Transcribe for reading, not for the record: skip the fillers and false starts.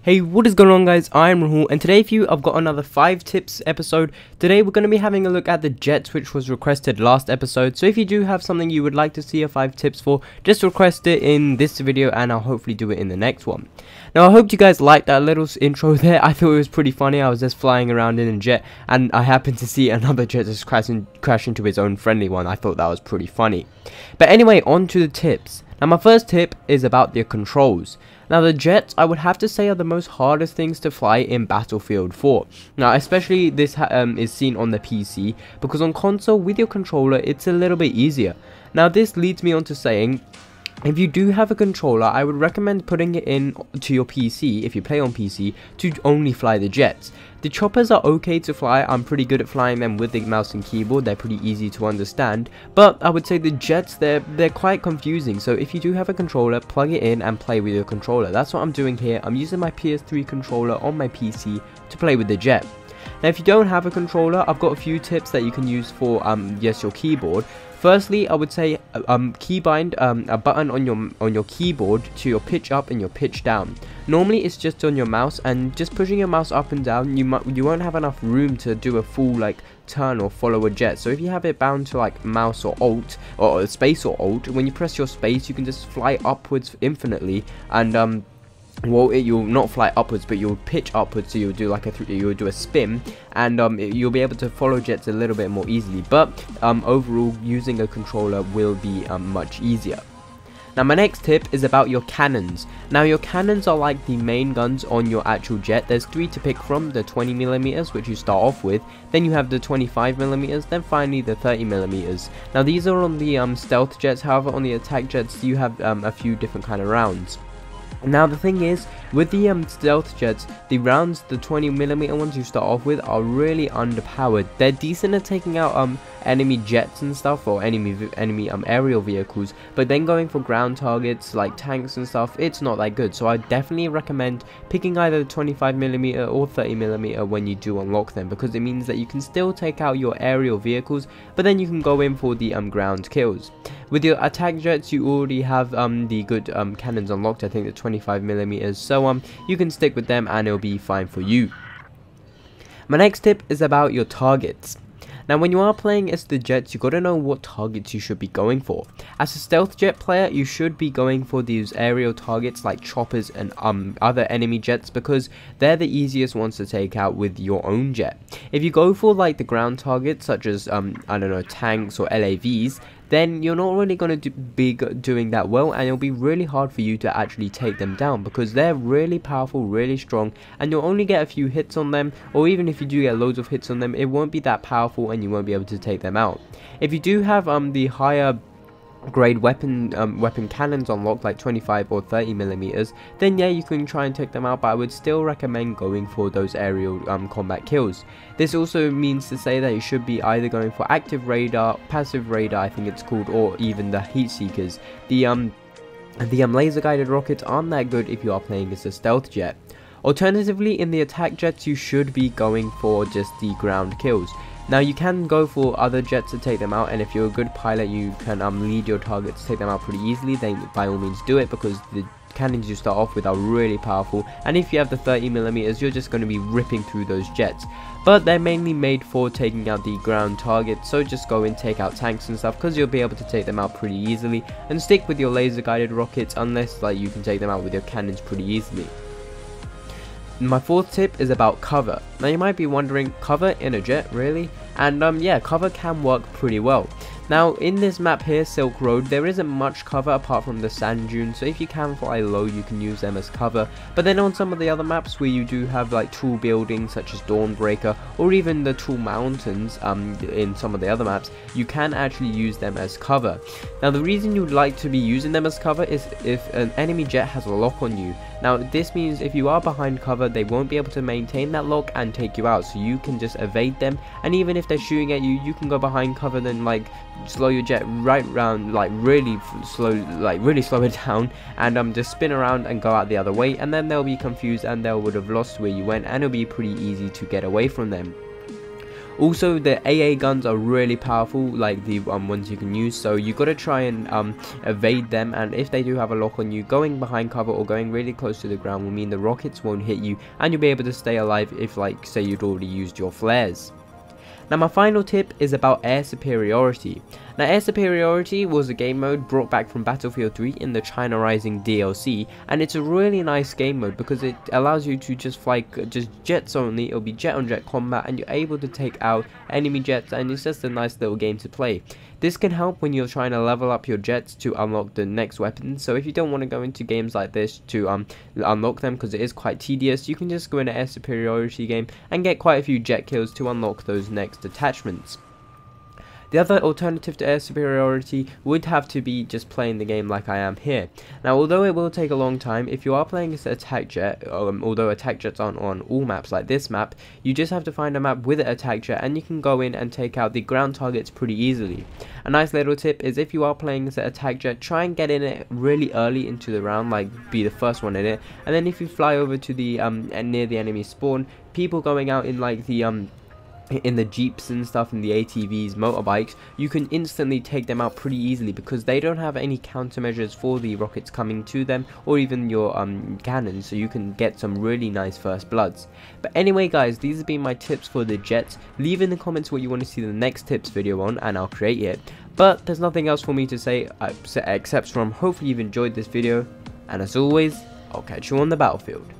Hey, what is going on guys, I'm Rahul, and today for you I've got another 5 tips episode. Today we're going to be having a look at the jets which was requested last episode, so if you do have something you would like to see a 5 tips for, just request it in this video and I'll hopefully do it in the next one. Now I hope you guys liked that little intro there. I thought it was pretty funny. I was just flying around in a jet and I happened to see another jet just crash into his own friendly one. I thought that was pretty funny. But anyway, on to the tips. Now my first tip is about the controls. Now the jets, I would have to say, are the most hardest things to fly in Battlefield 4. Now especially this is seen on the PC, because on console with your controller it's a little bit easier. Now this leads me on to saying, if you do have a controller, I would recommend putting it in to your PC, if you play on PC, to only fly the jets. The choppers are okay to fly. I'm pretty good at flying them with the mouse and keyboard. They're pretty easy to understand. But I would say the jets, they're quite confusing. So if you do have a controller, plug it in and play with your controller. That's what I'm doing here. I'm using my PS3 controller on my PC to play with the jet. Now if you don't have a controller, I've got a few tips that you can use for your keyboard. Firstly, I would say keybind a button on your keyboard to your pitch up and your pitch down. Normally it's just on your mouse, and just pushing your mouse up and down, you won't have enough room to do a full like turn or follow a jet. So if you have it bound to like mouse or alt or space or alt, when you press your space you can just fly upwards infinitely, and well, you'll not fly upwards, but you'll pitch upwards, so you'll do like you'll do a spin, and you'll be able to follow jets a little bit more easily. But overall, using a controller will be much easier. Now my next tip is about your cannons. Now your cannons are like the main guns on your actual jet. There's 3 to pick from: the 20mm, which you start off with, then you have the 25mm, then finally the 30mm. Now these are on the stealth jets. However, on the attack jets you have a few different kind of rounds. Now the thing is, with the stealth jets, the rounds, the 20mm ones you start off with, are really underpowered. They're decent at taking out enemy jets and stuff, or enemy aerial vehicles, but then going for ground targets like tanks and stuff, it's not that good. So I definitely recommend picking either the 25mm or 30mm when you do unlock them, because it means that you can still take out your aerial vehicles, but then you can go in for the ground kills. With your attack jets, you already have the good cannons unlocked, I think the 25mm, so you can stick with them and it'll be fine for you. My next tip is about your targets. Now when you are playing as the jets, you gotta know what targets you should be going for. As a stealth jet player, you should be going for these aerial targets like choppers and other enemy jets, because they're the easiest ones to take out with your own jet. If you go for like the ground targets such as I don't know, tanks or LAVs, then you're not really going to be doing that well, and it'll be really hard for you to actually take them down, because they're really powerful, really strong, and you'll only get a few hits on them, or even if you do get loads of hits on them, it won't be that powerful and you won't be able to take them out. If you do have the higher grade weapon cannons unlocked, like 25 or 30mm, then yeah, you can try and take them out, but I would still recommend going for those aerial combat kills. This also means to say that you should be either going for active radar, passive radar I think it's called, or even the heat seekers. The laser guided rockets aren't that good if you are playing as a stealth jet. Alternatively, in the attack jets you should be going for just the ground kills. Now you can go for other jets to take them out, and if you're a good pilot you can lead your targets to take them out pretty easily, then by all means do it, because the cannons you start off with are really powerful, and if you have the 30mm you're just going to be ripping through those jets. But they're mainly made for taking out the ground targets, so just go and take out tanks and stuff, because you'll be able to take them out pretty easily, and stick with your laser guided rockets unless like you can take them out with your cannons pretty easily. My 4th tip is about cover. Now you might be wondering, cover in a jet, really? And yeah, cover can work pretty well. Now in this map here, Silk Road, there isn't much cover apart from the sand dunes, so if you can fly low you can use them as cover. But then on some of the other maps where you do have like tall buildings such as Dawnbreaker, or even the tall mountains in some of the other maps, you can actually use them as cover. Now the reason you'd like to be using them as cover is if an enemy jet has a lock on you. Now this means if you are behind cover, they won't be able to maintain that lock and take you out, so you can just evade them, and even if they're shooting at you, you can go behind cover, then like slow your jet right round, like really slow it down, and just spin around and go out the other way, and then they'll be confused and they would have lost where you went, and it'll be pretty easy to get away from them. Also, the AA guns are really powerful, like the ones you can use, so you got to try and evade them, and if they do have a lock on you, going behind cover or going really close to the ground will mean the rockets won't hit you, and you'll be able to stay alive if, like, say you'd already used your flares. Now my final tip is about Air Superiority. Now Air Superiority was a game mode brought back from Battlefield 3 in the China Rising DLC, and it's a really nice game mode because it allows you to just fly just jets only. It'll be jet on jet combat and you're able to take out enemy jets, and it's just a nice little game to play. This can help when you're trying to level up your jets to unlock the next weapon, so if you don't want to go into games like this to unlock them because it is quite tedious, you can just go in an Air Superiority game and get quite a few jet kills to unlock those next attachments. The other alternative to Air Superiority would have to be just playing the game like I am here. Now although it will take a long time, if you are playing as an attack jet, although attack jets aren't on all maps like this map, you just have to find a map with an attack jet and you can go in and take out the ground targets pretty easily. A nice little tip is if you are playing as an attack jet, try and get in it really early into the round, like be the first one in it, and then if you fly over to the near the enemy spawn, people going out in like the in the jeeps and stuff, in the ATVs, motorbikes, you can instantly take them out pretty easily because they don't have any countermeasures for the rockets coming to them or even your cannons, so you can get some really nice first bloods. But anyway guys, these have been my tips for the jets. Leave in the comments what you want to see the next tips video on and I'll create it. But there's nothing else for me to say except from hopefully you've enjoyed this video, and as always, I'll catch you on the battlefield.